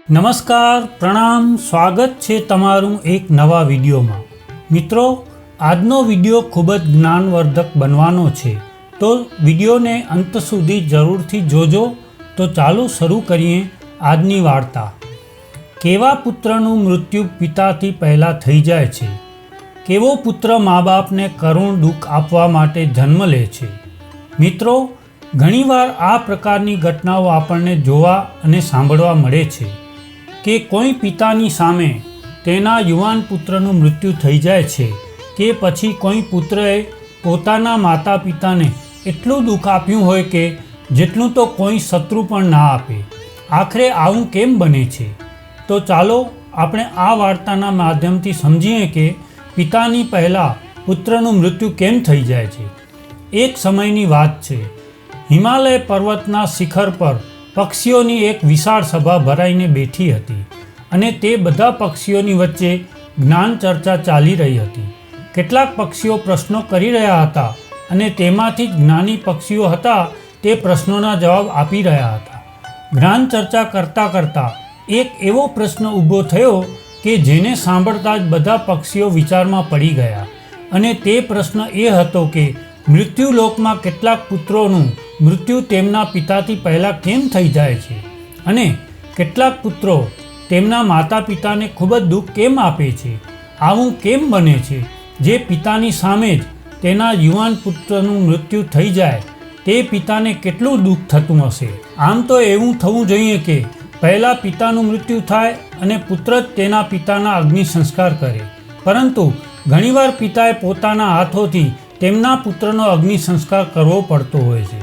નમસ્કાર, પ્રણામ, સ્વાગત છે તમારું એક નવા વિડીયોમાં। મિત્રો, આજનો વિડીયો ખૂબ જ જ્ઞાનવર્ધક બનવાનો છે, તો વિડીયોને અંત સુધી જરૂરથી જોજો। તો ચાલો શરૂ કરીએ આજની વાર્તા। કેવા પુત્રનું મૃત્યુ પિતાથી પહેલાં થઈ જાય છે? કેવો પુત્ર મા બાપને કરુણ દુઃખ આપવા માટે જન્મ લે છે? મિત્રો, ઘણીવાર આ પ્રકારની ઘટનાઓ આપણને જોવા અને સાંભળવા મળે છે કે કોઈ પિતાની સામે તેના યુવાન પુત્રનું મૃત્યુ થઈ જાય છે, કે પછી કોઈ પુત્રએ પોતાના માતા પિતાને એટલું દુઃખ આપ્યું હોય કે જેટલું તો કોઈ શત્રુ પણ ના આપે। આખરે આવું કેમ બને છે? તો ચાલો આપણે આ વાર્તાના માધ્યમથી સમજીએ કે પિતાની પહેલાં પુત્રનું મૃત્યુ કેમ થઈ જાય છે। એક સમયની વાત છે, હિમાલય પર્વતના શિખર પર પક્ષીઓની એક વિશાળ સભા ભરાઈને બેઠી હતી અને તે બધા પક્ષીઓની વચ્ચે જ્ઞાન ચર્ચા ચાલી રહી હતી। કેટલાક પક્ષીઓ પ્રશ્નો કરી રહ્યા હતા અને તેમાંથી જ જ્ઞાની પક્ષીઓ હતા તે પ્રશ્નોના જવાબ આપી રહ્યા હતા। જ્ઞાન ચર્ચા કરતાં કરતાં એક એવો પ્રશ્ન ઊભો થયો કે જેને સાંભળતા જ બધા પક્ષીઓ વિચારમાં પડી ગયા, અને તે પ્રશ્ન એ હતો કે મૃત્યુલોકમાં કેટલાક પુત્રોનું મૃત્યુ તેમના પિતાથી પહેલાં કેમ થઈ જાય છે, અને કેટલાક પુત્રો તેમના માતા પિતાને ખૂબ જ દુઃખ કેમ આપે છે? આવું કેમ બને છે જે પિતાની સામે જ તેના યુવાન પુત્રનું મૃત્યુ થઈ જાય તે પિતાને કેટલું દુઃખ થતું હશે? આમ તો એવું થવું જોઈએ કે પહેલાં પિતાનું મૃત્યુ થાય અને પુત્ર જ તેના પિતાના અગ્નિ સંસ્કાર કરે, પરંતુ ઘણીવાર પિતાએ પોતાના હાથોથી તેમના પુત્રનો અગ્નિ સંસ્કાર કરવો પડતો હોય છે।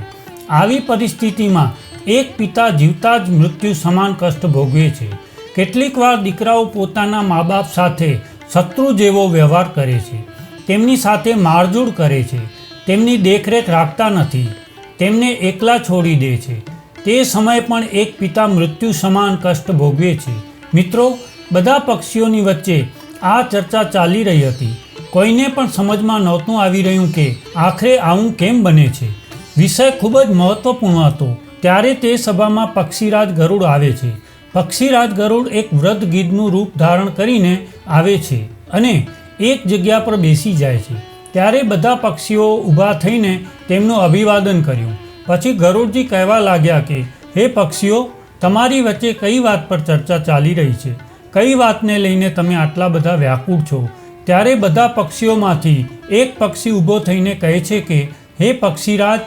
આવી પરિસ્થિતિમાં એક પિતા જીવતા જ મૃત્યુ સમાન કષ્ટ ભોગવે છે। કેટલીક વાર દીકરાઓ પોતાના મા બાપ સાથે શત્રુ જેવો વ્યવહાર કરે છે, તેમની સાથે મારઝૂડ કરે છે, તેમની દેખરેખ રાખતા નથી, તેમને એકલા છોડી દે છે। તે સમયે પણ એક પિતા મૃત્યુ સમાન કષ્ટ ભોગવે છે। મિત્રો, બધા પક્ષીઓની વચ્ચે આ ચર્ચા ચાલી રહી હતી। કોઈને પણ સમજમાં નહોતું આવી રહ્યું કે આખરે આવું કેમ બને છે। વિષય ખૂબ જ મહત્વપૂર્ણ હતો। ત્યારે તે સભામાં પક્ષીરાજ ગરુડ આવે છે। પક્ષીરાજ ગરુડ એક વૃદ્ધ ગીધનું રૂપ ધારણ કરીને આવે છે અને એક જગ્યા પર બેસી જાય છે। ત્યારે બધા પક્ષીઓ ઊભા થઈને તેમનું અભિવાદન કર્યું। પછી ગરુડજી કહેવા લાગ્યા કે હે પક્ષીઓ, તમારી વચ્ચે કઈ વાત પર ચર્ચા ચાલી રહી છે? કઈ વાતને લઈને તમે આટલા બધા વ્યાકુળ છો? ત્યારે બધા પક્ષીઓમાંથી એક પક્ષી ઊભો થઈને કહે છે કે હે પક્ષીરાજ,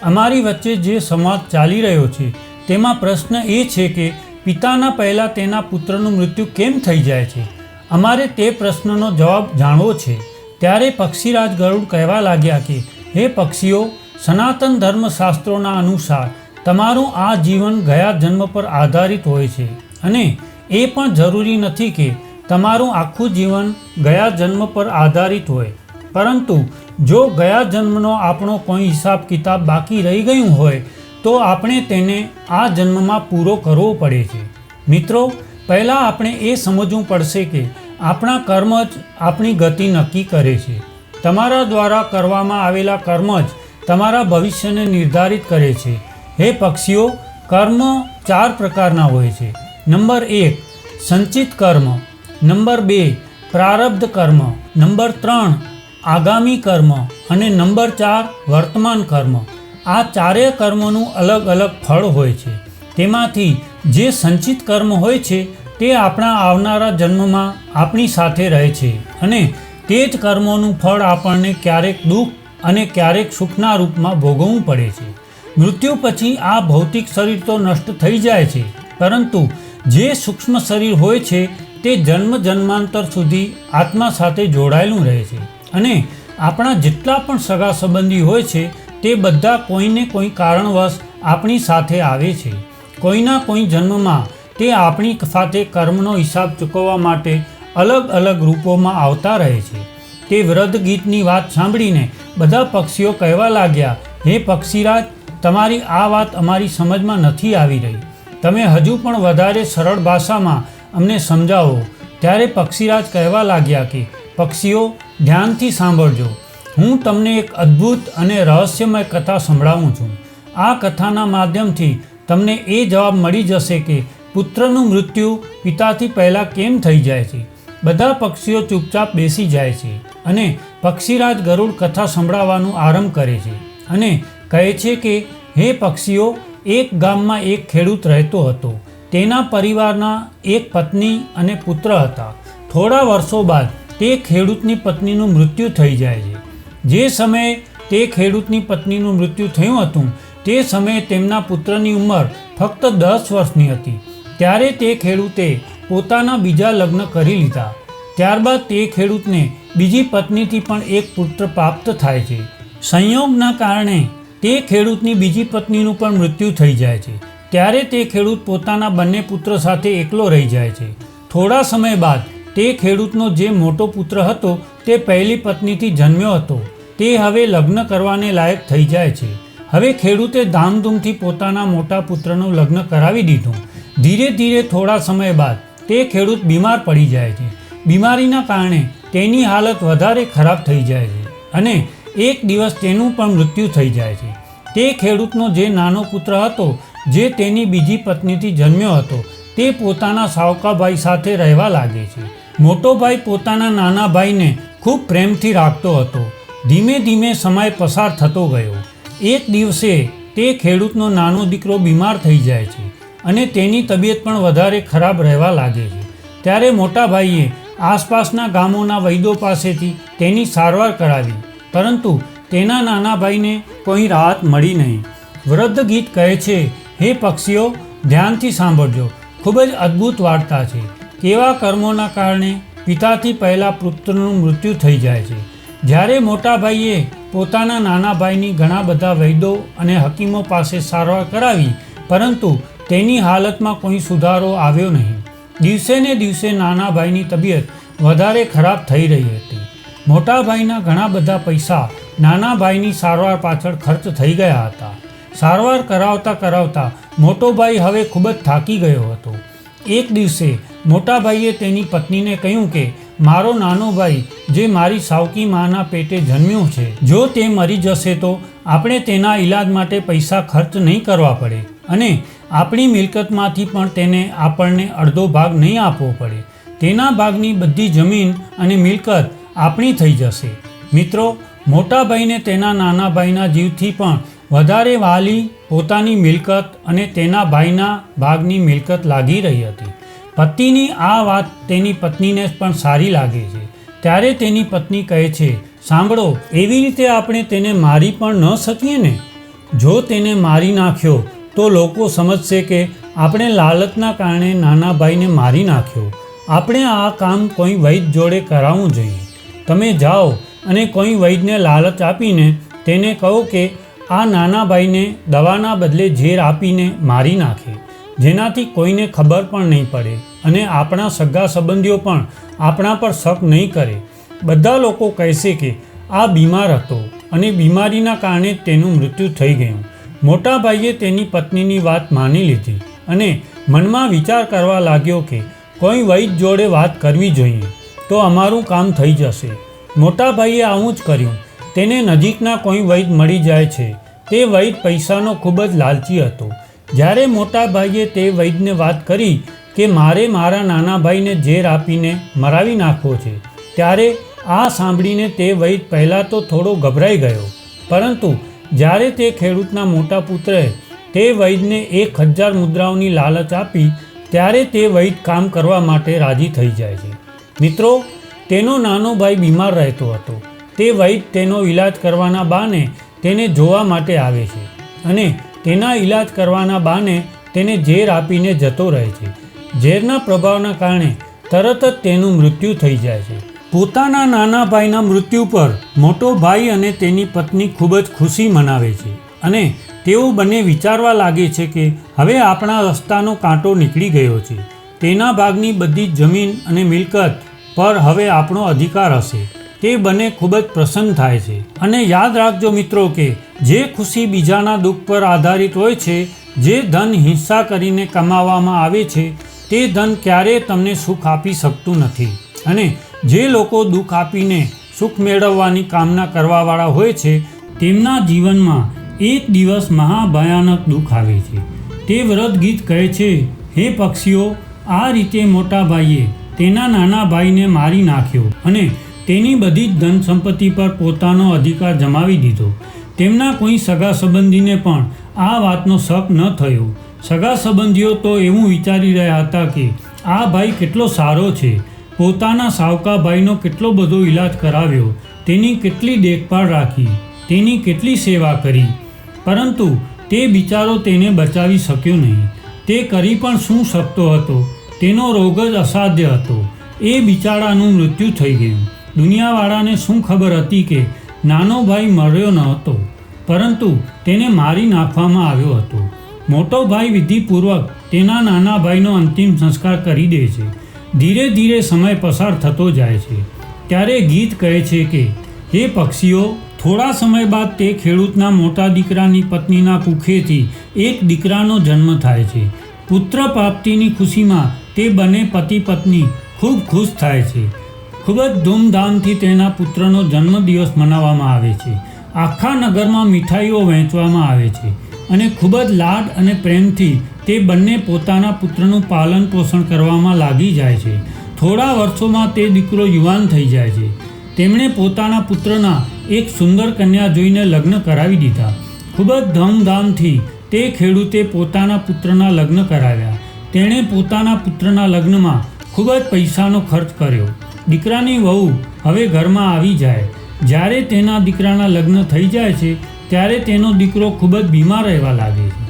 અમારી વચ્ચે જે સંવાદ ચાલી રહ્યો છે તેમાં પ્રશ્ન એ છે કે પિતાના પહેલાં તેના પુત્રનું મૃત્યુ કેમ થઈ જાય છે? અમારે તે પ્રશ્નનો જવાબ જાણવો છે। ત્યારે પક્ષીરાજ ગરુડ કહેવા લાગ્યા કે હે પક્ષીઓ, સનાતન ધર્મશાસ્ત્રોના અનુસાર તમારું આ જીવન ગયા જન્મ પર આધારિત હોય છે, અને એ પણ જરૂરી નથી કે તમારું આખું જીવન ગયા જન્મ પર આધારિત હોય, પરંતુ જો ગયા જન્મનો આપણો કોઈ હિસાબ કિતાબ બાકી રહી ગયું હોય તો આપણે તેને આ જન્મમાં પૂરો કરવો પડે છે। મિત્રો, પહેલાં આપણે એ સમજવું પડશે કે આપણા કર્મ જ આપણી ગતિ નક્કી કરે છે। તમારા દ્વારા કરવામાં આવેલા કર્મ જ તમારા ભવિષ્યને નિર્ધારિત કરે છે। હે પક્ષીઓ, કર્મ 4 પ્રકારના હોય છે। નંબર 1, સંચિત કર્મ। નંબર 2, પ્રારબ્ધ કર્મ। નંબર 3, આગામી કર્મ। અને નંબર 4, વર્તમાન કર્મ। આ ચારેય કર્મોનું અલગ અલગ ફળ હોય છે। તેમાંથી જે સંચિત કર્મ હોય છે તે આપણા આવનારા જન્મમાં આપણી સાથે રહે છે, અને તે જ કર્મોનું ફળ આપણને ક્યારેક દુઃખ અને ક્યારેક સુખના રૂપમાં ભોગવવું પડે છે। મૃત્યુ પછી આ ભૌતિક શરીર તો નષ્ટ થઈ જાય છે, પરંતુ જે સૂક્ષ્મ શરીર હોય છે તે જન્મ જન્માંતર સુધી આત્મા સાથે જોડાયેલું રહે છે, અને આપણા જેટલા પણ સગા સંબંધી હોય છે તે બધા કોઈને કોઈ કારણવશ આપણી સાથે આવે છે। કોઈના કોઈ જન્મમાં તે આપણી સાથે કર્મનો હિસાબ ચૂકવવા માટે અલગ અલગ રૂપોમાં આવતા રહે છે। તે વૃદ્ધ ગીતની વાત સાંભળીને બધા પક્ષીઓ કહેવા લાગ્યા, હે પક્ષીરાજ, તમારી આ વાત અમારી સમજમાં નથી આવી રહી, તમે હજુ પણ વધારે સરળ ભાષામાં અમને સમજાવો। ત્યારે પક્ષીરાજ કહેવા લાગ્યા કે પક્ષીઓ, ધ્યાનથી સાંભળજો, હું તમને એક અદ્ભુત અને રહસ્યમય કથા સંભળાવું છું। આ કથાના માધ્યમથી તમને એ જવાબ મળી જશે કે પુત્રનું મૃત્યુ પિતાથી પહેલાં કેમ થઈ જાય છે? બધા પક્ષીઓ ચૂપચાપ બેસી જાય છે અને પક્ષીરાજ ગરુડ કથા સંભળાવવાનું આરંભ કરે છે અને કહે છે કે હે પક્ષીઓ, એક ગામમાં એક ખેડૂત રહેતો હતો. તેના પરિવારના એક પત્ની અને પુત્ર હતા. થોડા વર્ષો બાદ તે ખેડૂતની પત્નીનું મૃત્યુ થઈ જાય છે. જે સમયે તે ખેડૂતની પત્નીનું મૃત્યુ થયું હતું તે સમયે તેમના પુત્રની ઉંમર ફક્ત 10 વર્ષની હતી. ત્યારે તે ખેડૂતે પોતાના બીજા લગ્ન કરી લીધા. ત્યારબાદ તે ખેડૂતને બીજી પત્નીથી પણ એક પુત્ર પ્રાપ્ત થાય છે. સંયોગના કારણે તે ખેડૂતની બીજી પત્નીનું પણ મૃત્યુ થઈ જાય છે. ત્યારે તે ખેડૂત પોતાના બંને પુત્ર સાથે એકલો રહી જાય છે. થોડા સમય બાદ તે ખેડૂતનો જે મોટો પુત્ર હતો તે પહેલી પત્નીથી જન્મ્યો હતો તે હવે લગ્ન કરવાને લાયક થઈ જાય છે. હવે ખેડૂતે ધામધૂમથી પોતાના મોટા પુત્રનું લગ્ન કરાવી દીધું. ધીરે ધીરે થોડા સમય બાદ તે ખેડૂત બીમાર પડી જાય છે. બીમારીના કારણે તેની હાલત વધારે ખરાબ થઈ જાય છે અને એક દિવસ તેનું પણ મૃત્યુ થઈ જાય છે. તે ખેડૂતનો જે નાનો પુત્ર હતો જે તેની બીજી પત્નીથી જન્મ્યો હતો તે પોતાના સાવકા ભાઈ સાથે રહેવા લાગે છે. મોટો ભાઈ પોતાના નાના ભાઈને ખૂબ પ્રેમથી રાખતો હતો. ધીમે ધીમે સમય પસાર થતો ગયો. એક દિવસે તે ખેડૂતનો નાનો દીકરો બીમાર થઈ જાય છે અને તેની તબિયત પણ વધારે ખરાબ રહેવા લાગે છે. ત્યારે મોટા ભાઈએ આસપાસના ગામોના વૈદ્યો પાસેથી તેની સારવાર કરાવી, પરંતુ તેના નાના ભાઈને કોઈ રાહત મળી નહીં. વૃદ્ધ ગીત કહે છે, હે પક્ષીઓ, ધ્યાનથી સાંભળજો. ખૂબ જ અદ્ભુત વાર્તા છે. કેવા કર્મોના કારણે પિતાથી પહેલાં પુત્રનું મૃત્યુ થઈ જાય છે. જ્યારે મોટા ભાઈએ પોતાના નાના ભાઈની ઘણા બધા વૈદ્યો અને હકીમો પાસે સારવાર કરાવી, પરંતુ તેની હાલતમાં કોઈ સુધારો આવ્યો નહીં. દિવસે ને દિવસે નાના ભાઈની તબિયત વધારે ખરાબ થઈ રહી હતી. મોટા ભાઈના ઘણા બધા પૈસા નાના ભાઈની સારવાર પાછળ ખર્ચ થઈ ગયા હતા. સારવાર કરાવતા કરાવતા મોટો ભાઈ હવે ખૂબ જ થાકી ગયો હતો. એક દિવસે મોટા ભાઈએ તેની પત્નીને કહ્યું કે મારો નાનો ભાઈ જે મારી સાવકી માના પેટે જન્મ્યો છે, જો તે મરી જશે તો આપણે તેના ઈલાજ માટે પૈસા ખર્ચ નહીં કરવા પડે અને આપણી મિલકતમાંથી પણ તેને આપણને અડધો ભાગ નહીં આપવો પડે. તેના ભાગની બધી જમીન અને મિલકત આપણી થઈ જશે. મિત્રો, મોટા ભાઈને તેના નાના ભાઈના જીવથી પણ વધારે વાલી પોતાની મિલકત અને તેના ભાઈના ભાગની મિલકત લાગી રહી હતી. પતિની આ વાત તેની પત્નીને પણ સારી લાગે છે. ત્યારે તેની પત્ની કહે છે, સાંભળો, એવી રીતે આપણે તેને મારી પણ ન શકીએ ને. જો તેને મારી નાખ્યો તો લોકો સમજશે કે આપણે લાલચના કારણે નાના ભાઈને મારી નાખ્યો. આપણે આ કામ કોઈ વૈદ્ય જોડે કરાવવું જોઈએ. તમે જાઓ અને કોઈ વૈદ્યને લાલચ આપીને તેને કહો કે આ નાના ભાઈને દવાના બદલે ઝેર આપીને મારી નાખે, જેનાથી કોઈને ખબર પણ નહીં પડે અને આપણા સગા સંબંધીઓ પણ આપણા પર શક નહીં કરે. બધા લોકો કહેશે કે આ બીમાર હતો અને બીમારીના કારણે તેનું મૃત્યુ થઈ ગયું. મોટા ભાઈએ તેની પત્નીની વાત માની લીધી અને મનમાં વિચાર કરવા લાગ્યો કે કોઈ વૈદ્ય જોડે વાત કરવી જોઈએ તો અમારું કામ થઈ જશે. મોટા ભાઈએ આવું જ કર્યું. તેને નજીકના કોઈ વૈદ્ય મળી જાય છે. તે વૈદ્ય પૈસાનો ખૂબ જ લાલચી હતો. જ્યારે મોટા ભાઈએ તે વૈદ્યને વાત કરી કે મારે મારા નાના ભાઈને ઝેર આપીને મરાવી નાખવો છે, ત્યારે આ સાંભળીને તે વૈદ્ય પહેલાં તો થોડો ગભરાઈ ગયો, પરંતુ જ્યારે તે ખેડૂતના મોટા પુત્રએ તે વૈદ્યને 1000 મુદ્રાઓની લાલચ આપી ત્યારે તે વૈદ્ય કામ કરવા માટે રાજી થઈ જાય છે. મિત્રો, તેનો નાનો ભાઈ બીમાર રહેતો હતો. તે વૈદ્ય તેનો ઈલાજ કરવાના બહાને તેને જોવા માટે આવે છે અને તેના ઈલાજ કરવાના બહાને તેને ઝેર આપીને જતો રહે છે. ઝેરના પ્રભાવના કારણે તરત જ તેનું મૃત્યુ થઈ જાય છે. પોતાના નાના ભાઈના મૃત્યુ પર મોટો ભાઈ અને તેની પત્ની ખૂબ જ ખુશી મનાવે છે અને તેઓ બંને વિચારવા લાગે છે કે હવે આપણા રસ્તાનો કાંટો નીકળી ગયો છે. તેના ભાગની બધી જમીન અને મિલકત પર હવે આપણો અધિકાર હશે. તે બંને ખૂબ જ પ્રસન્ન થાય છે. અને યાદ રાખજો મિત્રો કે જે ખુશી બીજાના દુઃખ પર આધારિત હોય છે, જે ધન હિંસા કરીને કમાવામાં આવે છે, તે ધન ક્યારેય તમને સુખ આપી શકતું નથી. અને જે લોકો દુઃખ આપીને સુખ મેળવવાની કામના કરવાવાળા હોય છે, તેમના જીવનમાં એક દિવસ મહાભયાનક દુઃખ આવે છે. તે વ્રત ગીત કહે છે, હે પક્ષીઓ, આ રીતે મોટા ભાઈએ તેના નાના ભાઈને મારી નાખ્યો અને તેની બધી જ ધન સંપત્તિ પર પોતાનો અધિકાર જમાવી દીધો. તેમના કોઈ સગા સંબંધીને પણ આ વાતનો શક ન થયો. સગા સંબંધીઓ તો એવું વિચારી રહ્યા હતા કે આ ભાઈ કેટલો સારો છે, પોતાના સાવકા ભાઈનો કેટલો બધો ઈલાજ કરાવ્યો, તેની કેટલી દેખભાળ રાખી, તેની કેટલી સેવા કરી, પરંતુ તે બિચારો તેને બચાવી શક્યો નહીં. તે કરી પણ શું શકતો હતો? તેનો રોગ જ અસાધ્ય હતો. એ બિચારાનું મૃત્યુ થઈ ગયું. દુનિયાવાળાને શું ખબર હતી કે નાનો ભાઈ મર્યો ન હતો, પરંતુ તેને મારી નાખવામાં આવ્યો હતો. મોટો ભાઈ વિધિપૂર્વક તેના નાના ભાઈનો અંતિમ સંસ્કાર કરી દે છે. ધીરે ધીરે સમય પસાર થતો જાય છે. ત્યારે ગીત કહે છે કે હે પક્ષીઓ, થોડા સમય બાદ તે ખેડૂતના મોટા દીકરાની પત્નીના કુખેથી એક દીકરાનો જન્મ થાય છે. પુત્ર પ્રાપ્તિની ખુશીમાં તે બંને પતિ પત્ની ખૂબ ખુશ થાય છે. ખૂબ જ ધૂમધામથી તેના પુત્રનો જન્મદિવસ મનાવવામાં આવે છે. આખા નગરમાં મીઠાઈઓ વહેંચવામાં આવે છે અને ખૂબ જ લાડ અને પ્રેમથી તે બંને પોતાના પુત્રનું પાલન પોષણ કરવામાં લાગી જાય છે. થોડા વર્ષોમાં તે દીકરો યુવાન થઈ જાય છે. તેમણે પોતાના પુત્રના એક સુંદર કન્યા જોઈને લગ્ન કરાવી દીધા. ખૂબ જ ધૂમધામથી તે ખેડૂતે પોતાના પુત્રના લગ્ન કરાવ્યા. તેણે પોતાના પુત્રના લગ્નમાં ખૂબ જ પૈસાનો ખર્ચ કર્યો. દીકરાની વહુ હવે ઘરમાં આવી જાય. જ્યારે તેના દીકરાના લગ્ન થઈ જાય છે ત્યારે તેનો દીકરો ખૂબ જ બીમાર રહેવા લાગે છે.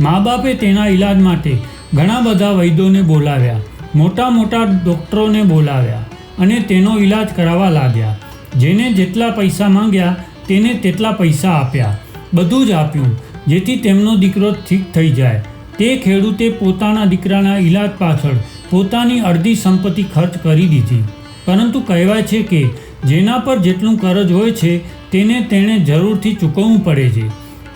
મા બાપે તેના ઈલાજ માટે ઘણા બધા વૈદ્યોને બોલાવ્યા, મોટા મોટા ડૉક્ટરોને બોલાવ્યા અને તેનો ઈલાજ કરાવવા લાગ્યા. જેને જેટલા પૈસા માંગ્યા તેને તેટલા પૈસા આપ્યા. બધું જ આપ્યું જેથી તેમનો દીકરો ઠીક થઈ જાય. તે ખેડૂતે પોતાના દીકરાના ઈલાજ પાછળ પોતાની અડધી સંપત્તિ ખર્ચ કરી દીધી. પરંતુ કહેવાય છે કે જેના પર જેટલું કરજ હોય છે તેને તેણે જરૂરથી ચૂકવવું પડે છે,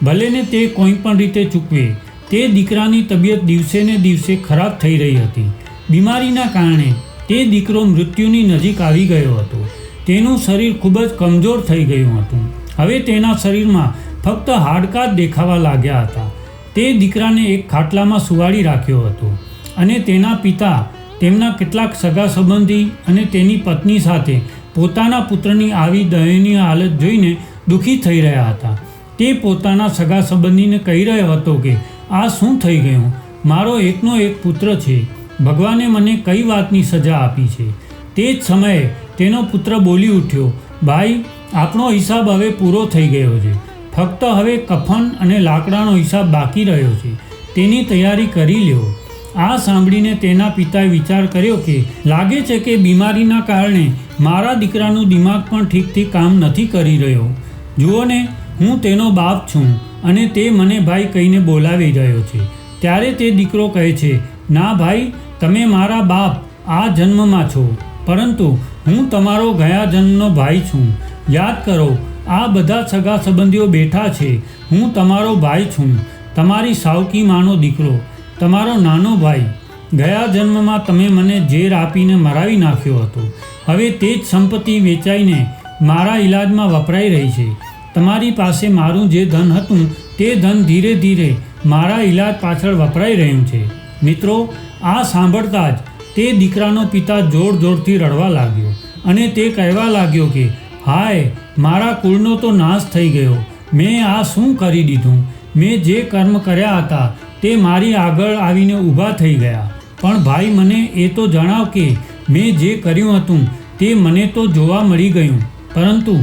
ભલે ને તે કોઈ પણ રીતે ચૂકવે. તે દીકરાની તબિયત દિવસે ને દિવસે ખરાબ થઈ રહી હતી. બીમારીના કારણે તે દીકરો મૃત્યુની નજીક આવી ગયો હતો. તેનું શરીર ખૂબ જ કમજોર થઈ ગયું હતું. હવે તેના શરીરમાં ફક્ત હાડકાં જ દેખાવા લાગ્યા હતા. તે દીકરાને એક ખાટલામાં સુવાડી રાખ્યો હતો અને તેના પિતા તેમના કેટલાક સગા સંબંધી અને તેની પત્ની સાથે પોતાના પુત્રની આવી દયનીય હાલત જોઈને દુઃખી થઈ રહ્યા હતા. તે પોતાના સગા સંબંધીને કહી રહ્યો હતો કે આ શું થઈ ગયું? મારો એકનો એક પુત્ર છે. ભગવાને મને કઈ વાતની સજા આપી છે? તે જ સમયે તેનો પુત્ર બોલી ઉઠ્યો, ભાઈ, આપણો હિસાબ હવે પૂરો થઈ ગયો છે. ફક્ત હવે કફન અને લાકડાનો હિસાબ બાકી રહ્યો છે. તેની તૈયારી કરી લ્યો. આ સાંભળીને તેના પિતાએ વિચાર કર્યો કે લાગે છે કે બીમારીના કારણે મારા દીકરાનું દિમાગ પણ ઠીકથી કામ નથી કરી રહ્યો. જુઓ ને, હું તેનો બાપ છું અને તે મને ભાઈ કહીને બોલાવી રહ્યો છે. ત્યારે તે દીકરો કહે છે, ના ભાઈ, તમે મારા બાપ આ જન્મમાં છો, પરંતુ હું તમારો ગયા જન્મનો ભાઈ છું. યાદ કરો, આ બધા સગા સંબંધીઓ બેઠા છે. હું તમારો ભાઈ છું, તમારી સાવકી માનો દીકરો, તમારો નાનો ભાઈ. ગયા જન્મમાં તમે મને ઝેર આપીને મરાવી નાખ્યો હતો. હવે તે જ સંપત્તિ વેચાઈને મારા ઈલાજમાં વપરાઈ રહી છે. તમારી પાસે મારું જે ધન હતું તે ધન ધીરે ધીરે મારા ઈલાજ પાછળ વપરાઈ રહ્યું છે. મિત્રો, આ સાંભળતા જ તે દીકરાનો પિતા જોર જોરથી રડવા લાગ્યો અને તે કહેવા લાગ્યો કે હાય, મારા કુળનો તો નાશ થઈ ગયો. મેં આ શું કરી દીધું? મેં જે કર્મ કર્યા હતા તે મારી આગળ આવીને ઊભા થઈ ગયા. પણ ભાઈ, મને એ તો જણાવ કે મેં જે કર્યું હતું તે મને તો જોવા મળી ગયું, પરંતુ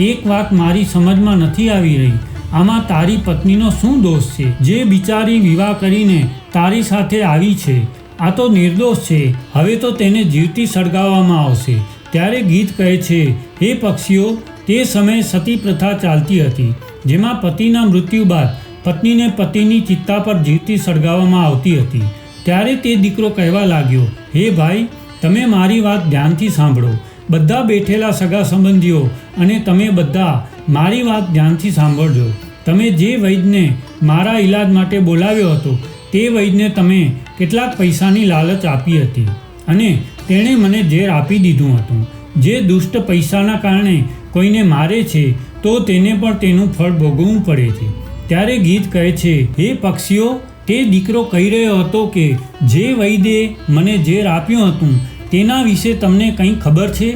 એક વાત મારી સમજમાં નથી આવી રહી. આમાં તારી પત્નીનો શું દોષ છે? જે બિચારી વિવાહ કરીને તારી સાથે આવી છે, આ તો નિર્દોષ છે. હવે તો તેને જીવતી સળગાવવામાં આવશે. ત્યારે ગીત કહે છે, હે પક્ષીઓ, તે સમયે સતી પ્રથા ચાલતી હતી, જેમાં પતિના મૃત્યુ બાદ પત્નીને પતિની ચિત્તા પર જીવતી સળગાવવામાં આવતી હતી. ત્યારે તે દીકરો કહેવા લાગ્યો, હે ભાઈ, તમે મારી વાત ધ્યાનથી સાંભળો. બધા બેઠેલા સગા સંબંધીઓ અને તમે બધા મારી વાત ધ્યાનથી સાંભળજો. તમે જે વૈદ્યને મારા ઈલાજ માટે બોલાવ્યો હતો તે વૈદ્યને તમે કેટલાક પૈસાની લાલચ આપી હતી અને તેણે મને ઝેર આપી દીધું હતું. જે દુષ્ટ પૈસાના કારણે કોઈને મારે છે તો તેને પણ તેનું ફળ ભોગવવું પડે છે. ત્યારે ગીત કહે છે, હે પક્ષીઓ, તે દીકરો કહી રહ્યો હતો કે જે વૈદ્યે મને ઝેર આપ્યું હતું તેના વિશે તમને કંઈ ખબર છે?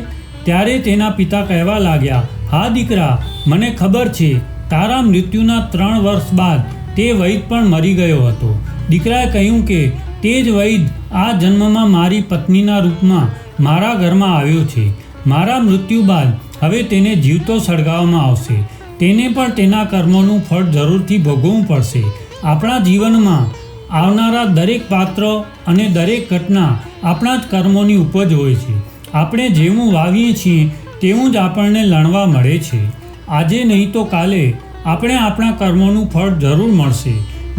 ત્યારે તેના પિતા કહેવા લાગ્યા, હા દીકરા, મને ખબર છે. તારા મૃત્યુના 3 વર્ષ બાદ તે વૈદ્ય પણ મરી ગયો હતો. દીકરાએ કહ્યું કે તે જ વૈદ્ય આ જન્મમાં મારી પત્નીના રૂપમાં મારા ઘરમાં આવ્યો છે. મારા મૃત્યુ બાદ હવે તેને જીવતો સળગાવવામાં આવશે. તેને પણ તેના કર્મોનું ફળ જરૂરથી ભોગવવું પડશે. આપણા જીવનમાં આવનારા દરેક પાત્ર અને દરેક ઘટના આપણા જ કર્મોની ઉપજ હોય છે. આપણે જેવું વાવીએ છીએ તેવું જ આપણને લણવા મળે છે. આજે નહીં તો કાલે આપણે આપણા કર્મોનું ફળ જરૂર મળશે.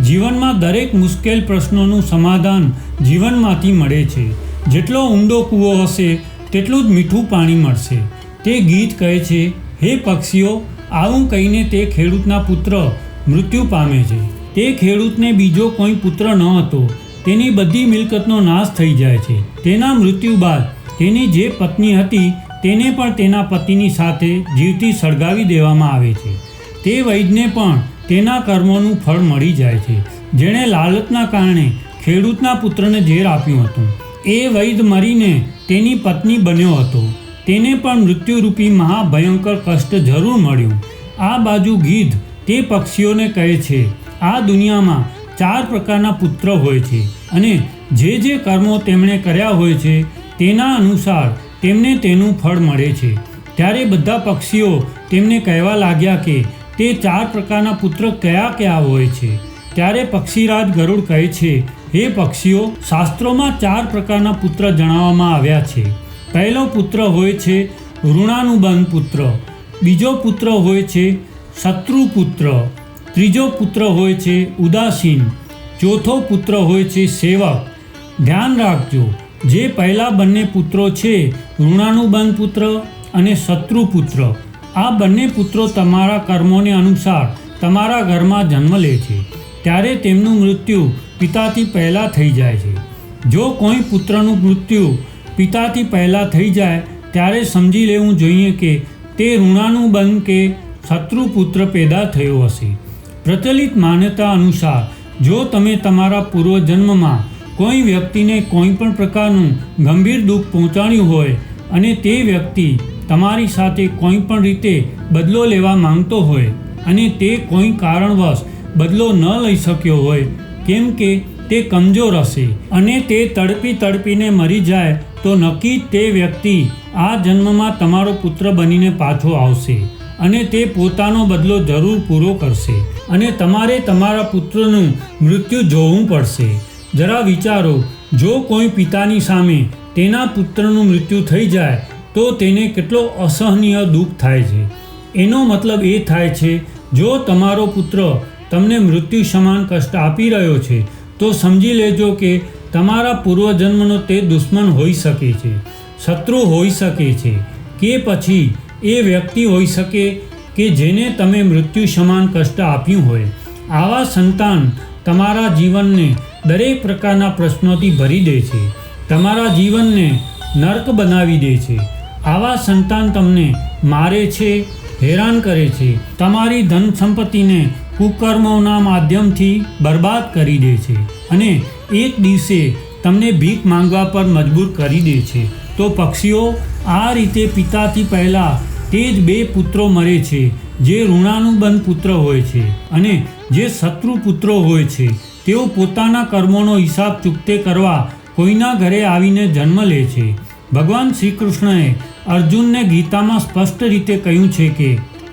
જીવનમાં દરેક મુશ્કેલ પ્રશ્નોનું સમાધાન જીવનમાંથી મળે છે. જેટલો ઊંડો કૂવો હશે તેટલું જ મીઠું પાણી મળશે. તે ગીત કહે છે, હે પક્ષીઓ, આવું કહીને તે ખેડૂતના પુત્ર મૃત્યુ પામે છે. તે ખેડૂતને બીજો કોઈ પુત્ર ન હતો. તેની બધી મિલકતનો નાશ થઈ જાય છે. તેના મૃત્યુ બાદ તેની જે પત્ની હતી તેને પણ તેના પતિની સાથે જીવતી સળગાવી દેવામાં આવે છે. તે વૈદ્યને પણ તેના કર્મોનું ફળ મળી જાય છે. જેણે લાલચના કારણે ખેડૂતના પુત્રને ઝેર આપ્યું હતું એ વૈદ્ય મરીને તેની પત્ની બન્યો હતો. તેને પણ મૃત્યુરૂપી મહાભયંકર કષ્ટ જરૂર મળ્યું. આ બાજુ ગીધ તે પક્ષીઓને કહે છે, આ દુનિયામાં 4 પ્રકારના પુત્ર હોય છે અને જે કર્મો તેમણે કર્યા હોય છે તેના અનુસાર તેમને તેનું ફળ મળે છે. ત્યારે બધા પક્ષીઓ તેમને કહેવા લાગ્યા કે તે 4 પ્રકારના પુત્ર કયા કયા હોય છે. ત્યારે પક્ષીરાજ ગરુડ કહે છે, હે પક્ષીઓ, શાસ્ત્રોમાં 4 પ્રકારના પુત્ર જણાવવામાં આવ્યા છે. પહેલો પુત્ર હોય છે ઋણાનુબંધ પુત્ર, બીજો પુત્ર હોય છે શત્રુ પુત્ર, ત્રીજો પુત્ર હોય છે ઉદાસીન, ચોથો પુત્ર હોય છે સેવક. ધ્યાન રાખજો, જે પહેલા બંને પુત્રો છે ઋણાનુબંધ પુત્ર અને શત્રુ પુત્ર, આ બંને પુત્રો તમારા કર્મોને અનુસાર તમારા ઘરમાં જન્મ લે છે. ત્યારે તેમનું મૃત્યુ પિતાથી પહેલાં થઈ જાય છે. જો કોઈ પુત્રનું મૃત્યુ પિતાથી પહેલાં થઈ જાય ત્યારે સમજી લેવું જોઈએ કે તે ઋણાનુબંધ કે શત્રુ પુત્ર પેદા થયો હશે. પ્રચલિત માન્યતા અનુસાર જો તમે તમારા પૂર્વજન્મમાં કોઈ વ્યક્તિને કોઈ પણ પ્રકારનું ગંભીર દુઃખ પહોંચાડ્યું હોય અને તે વ્યક્તિ તમારી સાથે કોઈ પણ રીતે બદલો લેવા માંગતો હોય અને તે કોઈ કારણવશ બદલો ન લઈ શક્યો હોય, કેમ કે તે કમજોર હશે અને તે તડપીને મરી જાય, તો નક્કી તે વ્યક્તિ આ જન્મમાં તમારો પુત્ર બનીને પાછો આવશે અને તે પોતાનો બદલો જરૂર પૂરો કરશે અને તમારે તમારા પુત્રનું મૃત્યુ જોવું પડશે. જરા વિચારો, જો કોઈ પિતાની સામે તેના પુત્રનું મૃત્યુ થઈ જાય તો તેને કેટલો અસહનીય દુઃખ થાય છે. એનો મતલબ એ થાય છે, જો તમારો પુત્ર તમને મૃત્યુ સમાન કષ્ટ આપી રહ્યો છે તો સમજી લેજો કે તમારા પૂર્વજન્મનો તે દુશ્મન હોઈ શકે છે, શત્રુ હોઈ શકે છે, કે પછી એ વ્યક્તિ હોઈ શકે કે જેને તમે મૃત્યુ સમાન કષ્ટ આપ્યું હોય. આવા સંતાન તમારા જીવનને દરેક પ્રકારના પ્રશ્નોથી ભરી દે છે, તમારા જીવનને નર્ક બનાવી દે છે. આવા સંતાન તમને મારે છે, હેરાન કરે છે, તમારી ધન સંપત્તિને કુકર્મોના માધ્યમથી બરબાદ કરી દે છે અને એક દિવસે તમને ભીખ માંગવા પર મજબૂર કરી દે છે. તો પક્ષીઓ, આ રીતે પિતાથી પહેલાં તે જ 2 પુત્રો મરે છે જે ઋણાનુબંધ પુત્ર હોય છે અને જે શત્રુ પુત્રો હોય છે. તેઓ પોતાના કર્મોનો હિસાબ ચૂકતે કરવા કોઈના ઘરે આવીને જન્મ લે છે. ભગવાન શ્રી કૃષ્ણએ અર્જુનને ગીતામાં સ્પષ્ટ રીતે કહ્યું છે કે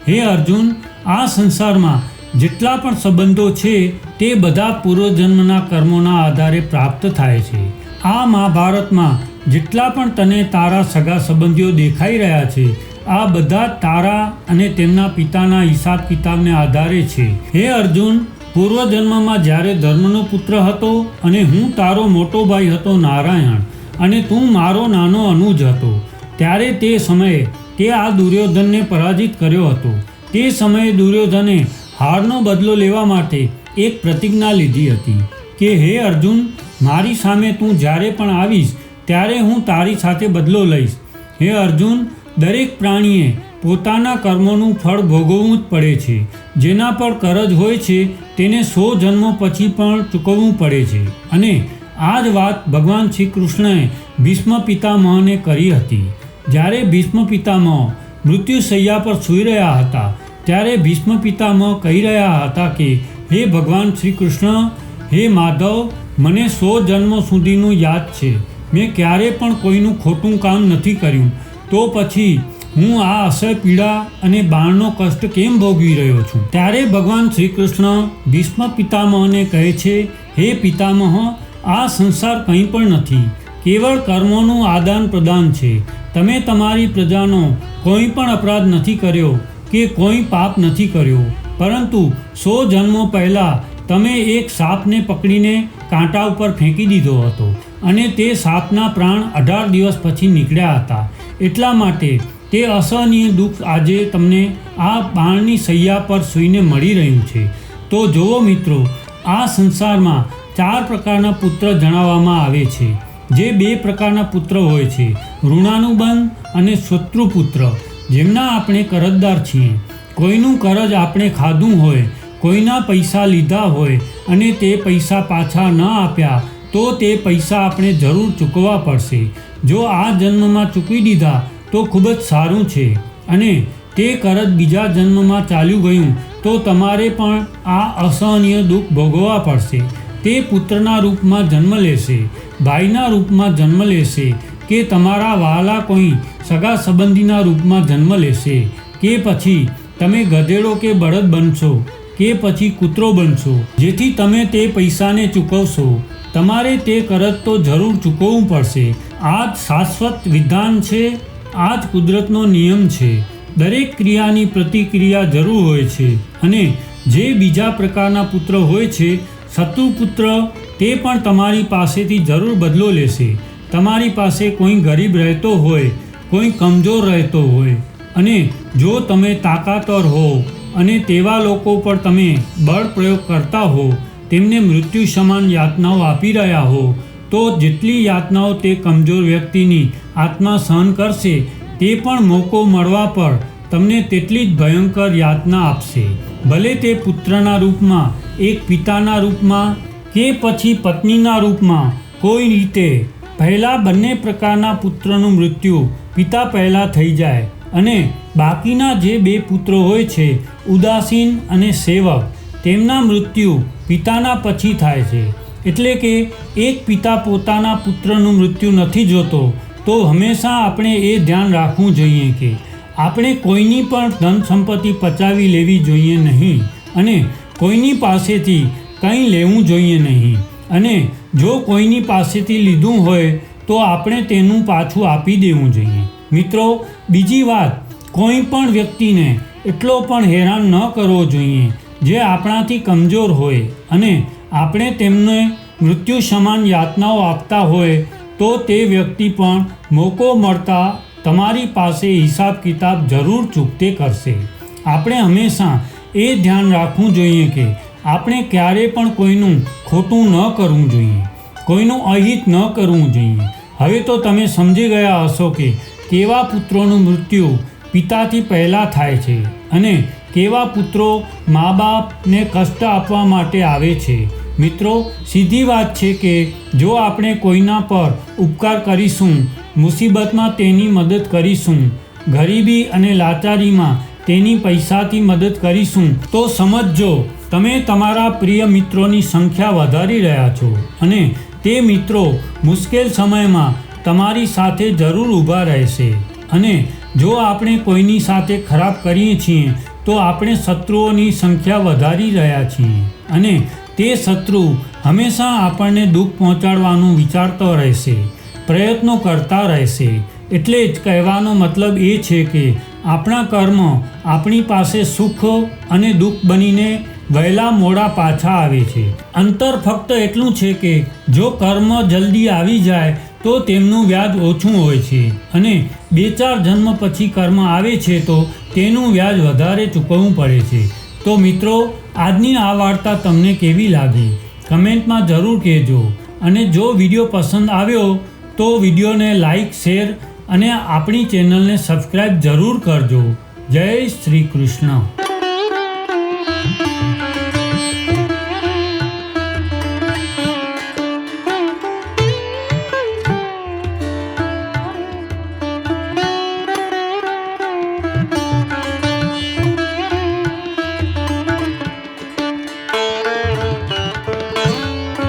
હે અર્જુન, આ સંસારમાં જેટલા પણ સંબંધો છે તે બધા પૂર્વજન્મના કર્મોના આધારે પ્રાપ્ત થાય છે. આ મહાભારતમાં જેટલા પણ તને તારા સગા સંબંધીઓ દેખાઈ રહ્યા છે, આ બધા તારા અને તેમના પિતાના હિસાબ કિતાબને આધારે છે. હે અર્જુન, પૂર્વજન્મમાં જ્યારે ધર્મનો પુત્ર હતો અને હું તારો મોટો ભાઈ હતો નારાયણ અને તું મારો નાનો અનુજ હતો, ત્યારે તે સમયે તે આ દુર્યોધનને પરાજિત કર્યો હતો. તે સમયે દુર્યોધને હારનો બદલો લેવા માટે એક પ્રતિજ્ઞા લીધી હતી કે હે અર્જુન, મારી સામે તું જ્યારે પણ આવીશ ત્યારે હું તારી સાથે બદલો લઈશ. હે અર્જુન, દરેક પ્રાણીએ પોતાના કર્મોનું ફળ ભોગવવું જ પડે છે. જેના પર કરજ હોય છે તેને 100 જન્મો પછી પણ ચૂકવવું પડે છે. અને આ જ વાત ભગવાન શ્રી કૃષ્ણએ ભીષ્મ પિતામહને કરી હતી. જ્યારે ભીષ્મ પિતામહ મૃત્યુશૈયા પર સૂઈ રહ્યા હતા ત્યારે ભીષ્મ પિતામહ કહી રહ્યા હતા કે હે ભગવાન શ્રી કૃષ્ણ, હે માધવ, મને 100 જન્મો સુધીનું યાદ છે. મેં ક્યારે પણ કોઈનું ખોટું કામ નથી કર્યું, તો પછી હું આ અસહ્ય પીડા અને બાણનો કષ્ટ કેમ ભોગવી રહ્યો છું? ત્યારે ભગવાન શ્રી કૃષ્ણ ભીષ્મ પિતામહને કહે છે, હે પિતામહ, આ સંસાર કંઈ પણ નથી, કેવળ કર્મોનું આદાન પ્રદાન છે. તમે તમારી પ્રજાનો કોઈ પણ અપરાધ નથી કર્યો કે કોઈ પાપ નથી કર્યો, પરંતુ 100 જન્મો પહેલાં તમે એક સાપને પકડીને કાંટા ઉપર ફેંકી દીધો હતો અને તે સાપના પ્રાણ 18 દિવસ પછી નીકળ્યા હતા. એટલા માટે તે અસહનીય દુઃખ આજે તમને આ બાણની સૈયા પર સૂઈને મળી રહ્યું છે. તો જુઓ મિત્રો, આ સંસારમાં 4 પ્રકારના પુત્ર જણાવવામાં આવે છે. જે 2 પ્રકારના પુત્ર હોય છે, ઋણાનુબંધ અને શત્રુપુત્ર, જેમના આપણે કરજદાર છીએ. કોઈનું કરજ આપણે ખાધું હોય, કોઈના પૈસા લીધા હોય અને તે પૈસા પાછા ન આપ્યા તો તે પૈસા આપણે જરૂર ચૂકવવા પડશે. જો આ જન્મમાં ચૂકવી દીધા તો ખૂબ જ સારું છે, અને તે કરજ બીજા જન્મમાં ચાલ્યું ગયું તો તમારે પણ આ અસહનીય દુઃખ ભોગવવા પડશે. તે પુત્રના રૂપમાં જન્મ લેશે, ભાઈના રૂપમાં જન્મ લેશે, કે તમારા વહાલા કોઈ સગા સંબંધીના રૂપમાં જન્મ લેશે, કે પછી તમે ગધેડો કે બળદ બનશો, કે પછી કૂતરો બનશો, જેથી તમે તે પૈસાને ચૂકવશો. તમારે તે કરજ તો જરૂર ચૂકવવું પડશે. આ જ શાશ્વત વિધાન છે, આ જ કુદરતનો નિયમ છે. દરેક ક્રિયાની પ્રતિક્રિયા જરૂર હોય છે. અને જે બીજા પ્રકારના પુત્ર હોય છે, શત્રુપુત્ર, તે પણ તમારી પાસેથી જરૂર બદલો લેશે. તમારી પાસે કોઈ ગરીબ રહેતો હોય, કોઈ કમજોર રહેતો હોય, અને જો તમે તાકાતવર હો અને તેવા લોકો પર તમે બળ પ્રયોગ કરતા હો, તેમને મૃત્યુ સમાન યાતનાઓ આપી રહ્યા હો, તો જેટલી યાતનાઓ તે કમજોર વ્યક્તિની આત્મા સહન કરશે, તે પણ મોકો મળવા પર તમને તેટલી જ ભયંકર યાતના આપશે. ભલે તે પુત્રના રૂપમાં, એક પિતાના રૂપમાં, કે પછી પત્નીના રૂપમાં. કોઈ રીતે પહેલાં બંને પ્રકારના પુત્રનું મૃત્યુ પિતા પહેલાં થઈ જાય, અને બાકીના જે 2 પુત્રો હોય છે, ઉદાસીન અને સેવક, તેમના મૃત્યુ પિતાના પછી થાય છે. એટલે કે એક પિતા પોતાના પુત્રનું મૃત્યુ નથી જોતો. તો હંમેશા આપણે એ ધ્યાન રાખવું જોઈએ કે આપણે કોઈની પણ ધન સંપત્તિ પચાવી લેવી જોઈએ નહીં, અને કોઈની પાસેથી કંઈ લેવું જોઈએ નહીં. અને જો કોઈની પાસેથી લીધું હોય તો આપણે તેનું પાછું આપી દેવું જોઈએ. મિત્રો, બીજી વાત, કોઈ પણ વ્યક્તિને એટલો પણ હેરાન ન કરવો જોઈએ જે આપણાથી કમજોર હોય, અને આપણે તેમને મૃત્યુ સમાન યાતનાઓ આપતા હોય તો તે વ્યક્તિ પણ મોકો મળતા તમારી પાસે હિસાબ કિતાબ જરૂર ચૂકતે કરશે. આપણે હંમેશા એ ધ્યાન રાખવું જોઈએ કે આપણે ક્યારેય પણ કોઈનું ખોટું ન કરવું જોઈએ, કોઈનું અહિત ન કરવું જોઈએ. હવે તો તમે સમજી ગયા હશો કે કેવા પુત્રોનું મૃત્યુ પિતાથી પહેલાં થાય છે, અને કેવા પુત્રો મા બાપને કષ્ટ આપવા માટે આવે છે. મિત્રો, સીધી વાત છે કે જો આપણે કોઈના પર ઉપકાર કરીશું, મુસીબતમાં તેની મદદ કરીશું, ગરીબી અને લાચારીમાં તેની પૈસાથી મદદ કરીશું, તો સમજજો તમે તમારા પ્રિય મિત્રોની સંખ્યા વધારી રહ્યા છો, અને તે મિત્રો મુશ્કેલ સમયમાં તમારી સાથે જરૂર ઊભા રહેશે. અને જો આપણે કોઈની સાથે ખરાબ કરીએ છીએ તો આપણે શત્રુઓની સંખ્યા વધારી રહ્યા છીએ, અને તે શત્રુ હંમેશા આપણને દુઃખ પહોંચાડવાનું વિચારતો રહેશે, પ્રયત્નો કરતા રહેશે. એટલે જ કહેવાનો મતલબ એ છે કે આપણા કર્મ આપણી પાસે સુખ અને દુઃખ બનીને વહેલા મોડા પાછા આવે છે. અંતર ફક્ત એટલું છે કે જો કર્મ જલ્દી આવી જાય તો તેમનું વ્યાજ ઓછું હોય છે, અને 2-4 જન્મ પછી કર્મ આવે છે તો તેનું વ્યાજ વધારે ચૂકવવું પડે છે. તો મિત્રો, આજની આ વાર્તા તમને કેવી લાગી કમેન્ટમાં જરૂર કહેજો. અને જો વિડીયો પસંદ આવ્યો તો વિડીયોને લાઈક, શેર અને આપણી ચેનલને સબસ્ક્રાઈબ જરૂર કરજો. જય શ્રી કૃષ્ણ.